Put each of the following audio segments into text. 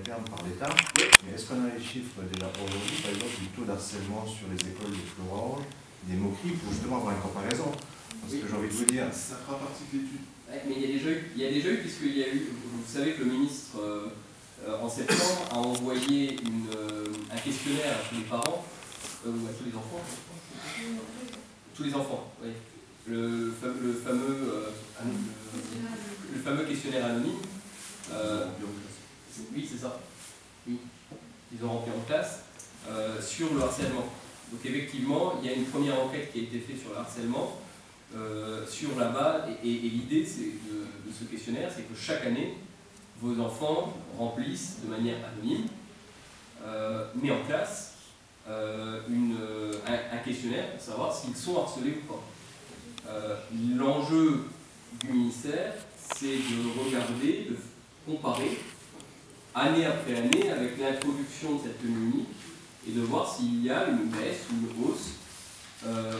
terme par l'État. Mais est-ce qu'on a les chiffres déjà aujourd'hui, par exemple, du taux d'harcèlement sur les écoles de Florange, des moqueries, pour justement avoir une comparaison? Parce que j'ai envie de vous dire, ça fera partie de l'étude. Ouais, mais il y a déjà eu, puisqu'il y a eu, vous savez que le ministre, en septembre, a envoyé un questionnaire à tous les parents, ou à tous les enfants. Tous les enfants, oui. Le fameux questionnaire anonyme. Oui, c'est ça. Oui. Ils ont rempli en classe sur le harcèlement. Donc effectivement, il y a une première enquête qui a été faite sur le harcèlement. Sur la base, et l'idée de ce questionnaire, c'est que chaque année, vos enfants remplissent de manière anonyme, mais en classe, un questionnaire pour savoir s'ils sont harcelés ou pas. L'enjeu du ministère, c'est de regarder, de comparer, année après année, avec l'introduction de cette tenue unique, et de voir s'il y a une baisse ou une hausse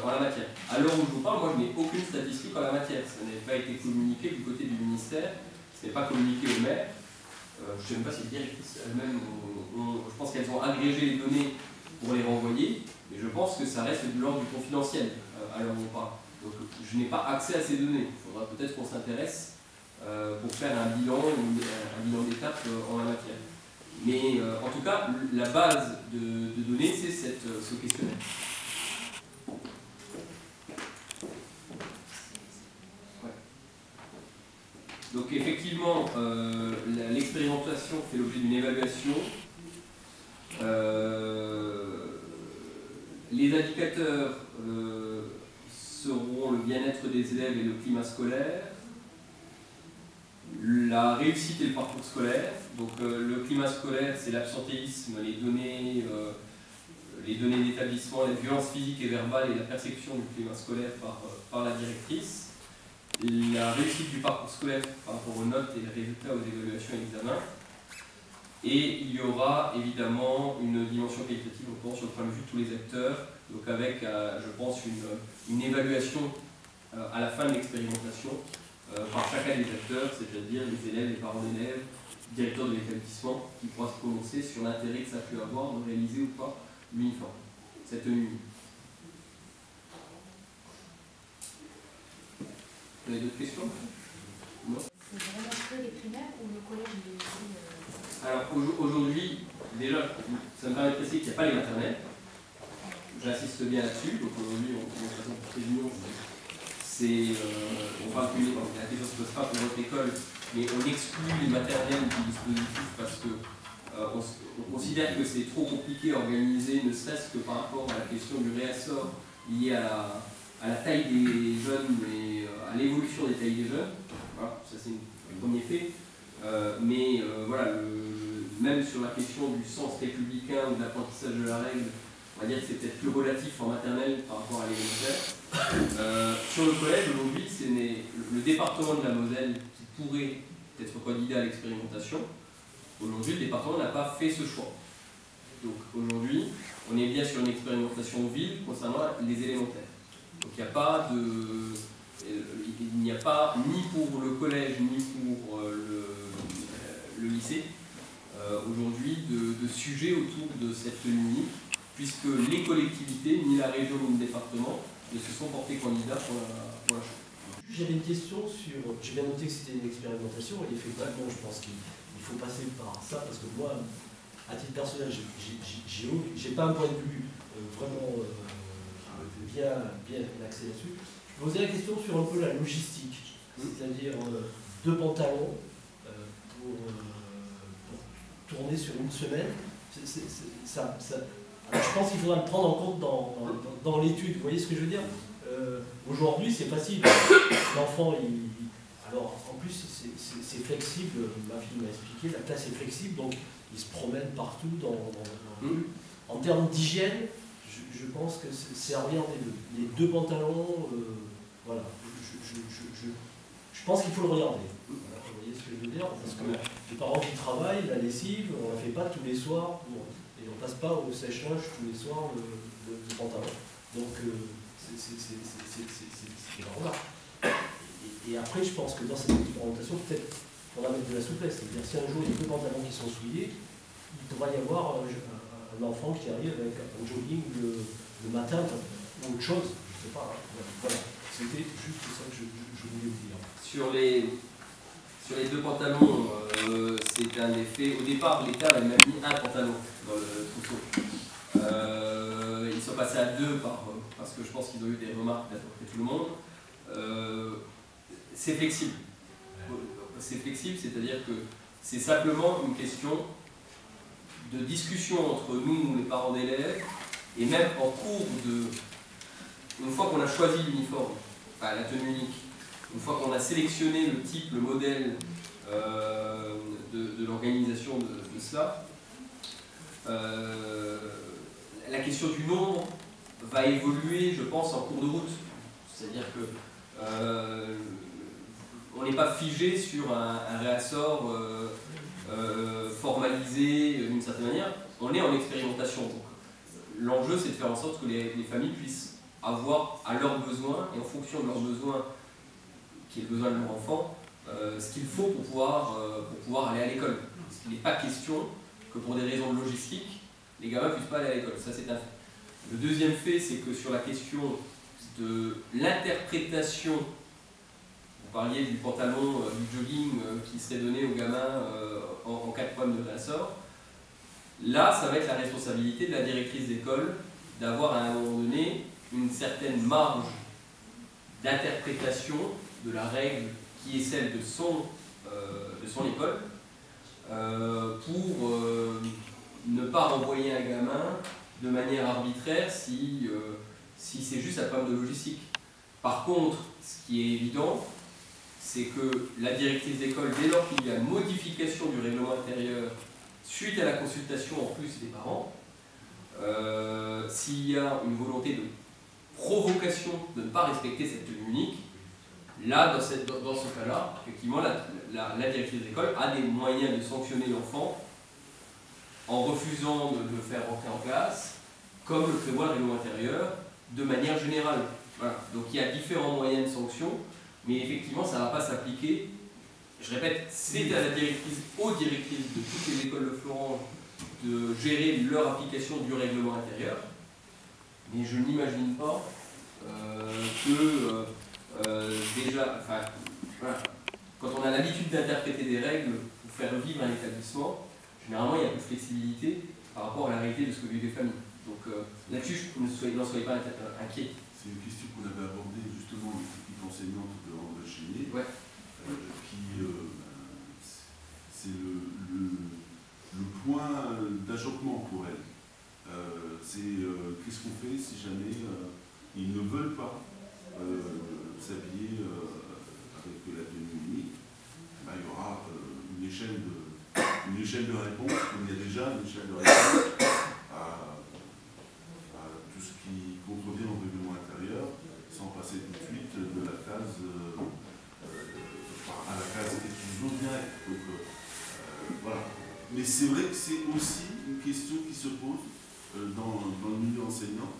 en la matière. À l'heure où je vous parle, moi je n'ai aucune statistique en la matière. Ça n'a pas été communiqué du côté du ministère, ce n'est pas communiqué aux maires. Je ne sais même pas si les directrices elles-mêmes, je pense qu'elles ont agrégé les données pour les renvoyer, mais je pense que ça reste de l'ordre du confidentiel à l'heure où on parle. Donc je n'ai pas accès à ces données. Il faudra peut-être qu'on s'intéresse pour faire un bilan d'étape en la matière. Mais en tout cas, la base de données, c'est ce questionnaire. Donc effectivement, l'expérimentation fait l'objet d'une évaluation. Les indicateurs seront le bien-être des élèves et le climat scolaire, la réussite et le parcours scolaire. Donc le climat scolaire, c'est l'absentéisme, les données d'établissement, les violences physiques et verbales et la perception du climat scolaire par la directrice. La réussite du parcours scolaire par rapport aux notes et les résultats aux évaluations et examens. Et il y aura évidemment une dimension qualitative, je pense, sur le point de vue de tous les acteurs, donc avec, je pense, une évaluation à la fin de l'expérimentation par chacun des acteurs, c'est-à-dire les élèves, les parents d'élèves, le directeur de l'établissement, qui pourra se prononcer sur l'intérêt que ça peut avoir de réaliser ou pas l'uniforme, cette tenue. Vous avez d'autres questions? Non. C'est vraiment que les primaires ou le collège et les lycées? Alors aujourd'hui, déjà, ça me permet de préciser qu'il n'y a pas les maternelles. J'insiste bien là-dessus. Donc aujourd'hui, on fait une réunion. On parle plus, la question ne se pose pas pour votre école, mais on exclut les maternelles du dispositif parce que on considère que c'est trop compliqué à organiser, ne serait-ce que par rapport à la question du réassort lié à la taille des jeunes et à l'évolution des tailles des jeunes. Voilà, ça c'est le premier fait. Mais voilà, même sur la question du sens républicain ou de l'apprentissage de la règle, on va dire que c'est peut-être plus relatif en maternelle par rapport à l'élémentaire. Sur le collège, aujourd'hui, c'est le département de la Moselle qui pourrait être candidat à l'expérimentation. Aujourd'hui, le département n'a pas fait ce choix. Donc aujourd'hui, on est bien sur une expérimentation ville concernant les élémentaires. Donc il n'y a pas ni pour le collège ni pour le lycée aujourd'hui de sujet autour de cette tenue unique, puisque les collectivités, ni la région ni le département, ne se sont portés candidats pour la chose. J'avais une question sur. J'ai bien noté que c'était une expérimentation et effectivement, je pense qu'il faut passer par ça parce que moi, à titre personnel, j'ai pas un point de vue vraiment bien axé là-dessus. Je posais la question sur un peu la logistique, c'est-à-dire 2 pantalons pour tourner sur une semaine. Alors je pense qu'il faudra le prendre en compte dans l'étude. Vous voyez ce que je veux dire? Aujourd'hui, c'est facile. L'enfant, alors en plus, c'est flexible. Ma fille m'a expliqué, la classe est flexible, donc il se promène partout dans la rue. En termes d'hygiène, je pense que c'est à regarder les 2 pantalons. Voilà. Je pense qu'il faut le regarder. Voilà, vous voyez ce que je veux dire? Parce que les parents qui travaillent, la lessive, on ne la fait pas tous les soirs. Et on ne passe pas au sèche-linge tous les soirs le pantalon. Donc, c'est normal. Et après, je pense que dans cette expérimentation, peut-être, on va mettre de la souplesse. C'est-à-dire, si un jour il y a 2 pantalons qui sont souillés, il devrait y avoir un enfant qui arrive avec un jogging le matin ou autre chose, je ne sais pas. Hein. Voilà, c'était juste ça que je voulais vous dire. Sur les deux pantalons, c'est un effet. Au départ, l'État avait même mis un pantalon dans le trousseau. Ils sont passés à deux parce que je pense qu'ils ont eu des remarques d'à peu près tout le monde. C'est flexible. C'est flexible, c'est-à-dire que c'est simplement une question de discussion entre nous, les parents d'élèves, et même en cours une fois qu'on a choisi l'uniforme, enfin la tenue unique, une fois qu'on a sélectionné le type, le modèle de l'organisation de cela, la question du nombre va évoluer, je pense, en cours de route. C'est-à-dire que on n'est pas figé sur un réassort formalisé d'une certaine manière. On est en expérimentation. L'enjeu, c'est de faire en sorte que les familles puissent avoir à leurs besoins, et en fonction de leurs besoins, qui est le besoin de leur enfant, ce qu'il faut pour pouvoir aller à l'école. Parce qu'il n'est pas question que pour des raisons de logistique, les gamins ne puissent pas aller à l'école. Ça, c'est un fait. Le deuxième fait, c'est que sur la question de l'interprétation, vous parliez du pantalon, du jogging qui serait donné aux gamins en cas de problème de réassort, là, ça va être la responsabilité de la directrice d'école d'avoir à un moment donné une certaine marge d'interprétation de la règle qui est celle de son école pour ne pas renvoyer un gamin de manière arbitraire si c'est juste un problème de logistique. Par contre, ce qui est évident, c'est que la directrice d'école, dès lors qu'il y a une modification du règlement intérieur suite à la consultation en plus des parents, s'il y a une volonté de provocation de ne pas respecter cette tenue unique, là, dans ce cas-là, effectivement, la directrice d'école a des moyens de sanctionner l'enfant en refusant de le faire rentrer en classe, comme le prévoit le règlement intérieur, de manière générale. Voilà. Donc il y a différents moyens de sanction, mais effectivement, ça ne va pas s'appliquer. Je répète, c'est aux directrices de toutes les écoles de Florence de gérer leur application du règlement intérieur, mais je n'imagine pas déjà, enfin, voilà, quand on a l'habitude d'interpréter des règles pour faire vivre un établissement, généralement il y a plus de flexibilité par rapport à la réalité de ce que vivent les familles. Donc là-dessus, n'en soyez pas inquiets. C'est une question qu'on avait abordée justement avec l'équipe enseignante de André Chénier, Ouais. C'est le point d'achoppement pour elle. Qu'est-ce qu'on fait si jamais ils ne veulent pas s'habiller avec la tenue unique? Il y aura une échelle de réponse, comme il y a déjà une échelle de réponse à tout ce qui contrevient au règlement intérieur, sans passer tout de suite de la case à la case exclusion directe. Donc voilà. Mais c'est vrai que c'est aussi une question qui se pose dans le milieu enseignant.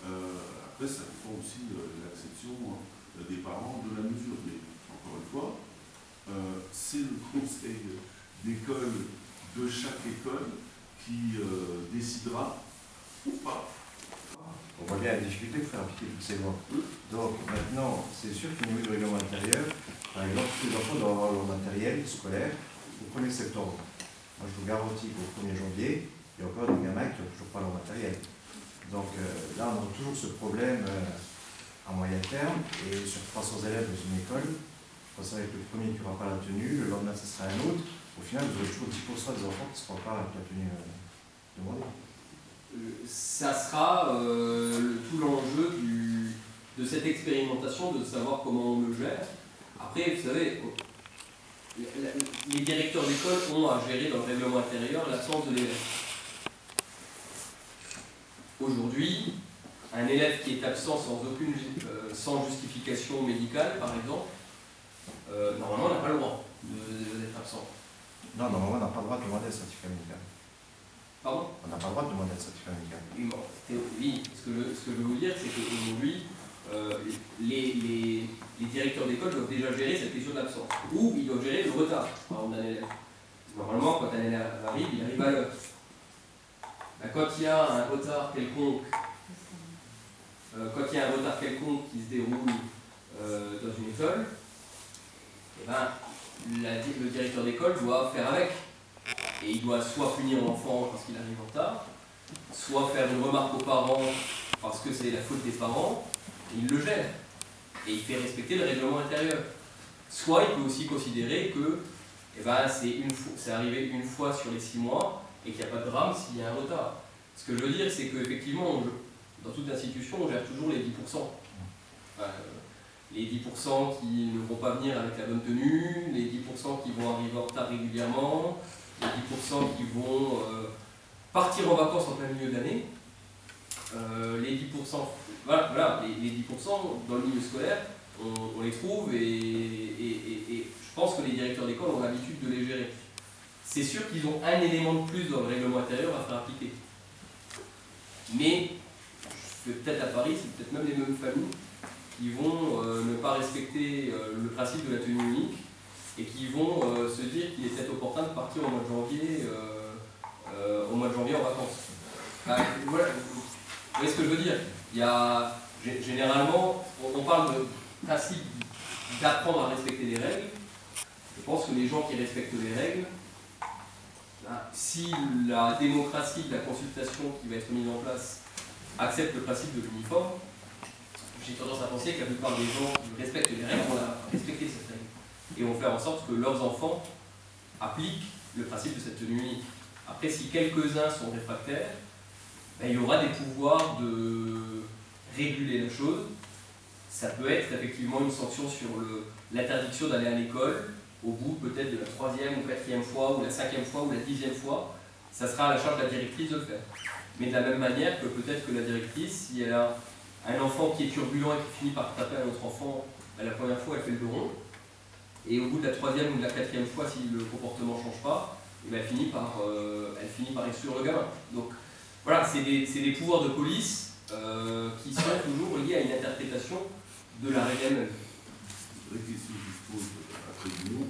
Après, ça dépend aussi de l'acception des parents de la mesure. Mais encore une fois, c'est le conseil d'école de chaque école qui décidera ou pas. On voit bien la difficulté de faire appliquer toutes ces lois. Donc maintenant, c'est sûr qu'au niveau du règlement intérieur, par exemple, tous les enfants doivent avoir leur matériel scolaire au 1er septembre. Moi, je vous garantis qu'au 1er janvier, il y a encore des gamins qui n'ont toujours pas leur matériel. Donc là, on a toujours ce problème à moyen terme, et sur 300 élèves dans une école, vous savez que le premier qui n'aura pas la tenue, le lendemain, ce sera un autre. Au final, vous aurez toujours 10% des enfants qui ne seront pas avec la tenue demandée. Ça sera tout l'enjeu de cette expérimentation, de savoir comment on le gère. Après, vous savez, les directeurs d'école ont à gérer dans le règlement intérieur l'absence de l'élève. Aujourd'hui, un élève qui est absent sans justification médicale, par exemple, normalement n'a pas le droit d'être absent. Non, normalement, on n'a pas le droit de demander un certificat médical. Pardon ? On n'a pas le droit de demander un certificat médical. Oui, ce que je veux vous dire, c'est qu'aujourd'hui, les directeurs d'école doivent déjà gérer cette question de l'absence. Ou ils doivent gérer le retard, par exemple, d'un élève. Normalement, quand un élève arrive, il arrive à l'heure. Ben, quand il y a un retard quelconque, qui se déroule dans une école, eh ben, le directeur d'école doit faire avec. Et il doit soit punir l'enfant parce qu'il arrive en retard, soit faire une remarque aux parents parce que c'est la faute des parents, et il le gère. Et il fait respecter le règlement intérieur. Soit il peut aussi considérer que eh ben, c'est arrivé une fois sur les 6 mois et qu'il n'y a pas de drame s'il y a un retard. Ce que je veux dire, c'est qu'effectivement, dans toute institution, on gère toujours les 10%. Les 10% qui ne vont pas venir avec la bonne tenue, les 10% qui vont arriver en retard régulièrement, les 10% qui vont partir en vacances en plein milieu de l'année, les 10%, les 10% dans le milieu scolaire, on les trouve et je pense que les directeurs d'école ont l'habitude de les gérer. C'est sûr qu'ils ont un élément de plus dans le règlement intérieur à faire appliquer. Mais, peut-être à Paris, c'est peut-être même les mêmes familles qui vont ne pas respecter le principe de la tenue unique et qui vont se dire qu'il est peut-être opportun de partir au mois de janvier en vacances. Voilà, vous voyez ce que je veux dire? Il y a, généralement, on parle de principe d'apprendre à respecter les règles. Je pense que les gens qui respectent les règles, si la démocratie de la consultation qui va être mise en place accepte le principe de l'uniforme, j'ai tendance à penser que la plupart des gens qui respectent les règles vont respecter cette règle et vont faire en sorte que leurs enfants appliquent le principe de cette tenue unique. Après, si quelques-uns sont réfractaires, ben, il y aura des pouvoirs de réguler la chose. Ça peut être effectivement une sanction sur l'interdiction d'aller à l'école au bout peut-être de la 3e ou 4e fois, ou la 5e fois, ou la 10e fois. Ça sera à la charge de la directrice de le faire. Mais de la même manière que peut-être que la directrice, si elle a un enfant qui est turbulent et qui finit par taper un autre enfant, ben, la première fois elle fait le dos rond, et au bout de la 3e ou de la 4e fois, si le comportement ne change pas, ben, elle finit par exclure le gamin. Donc voilà, c'est des pouvoirs de police qui sont toujours liés à une interprétation de la règle elle-même. C'est vrai que si je pose après nous,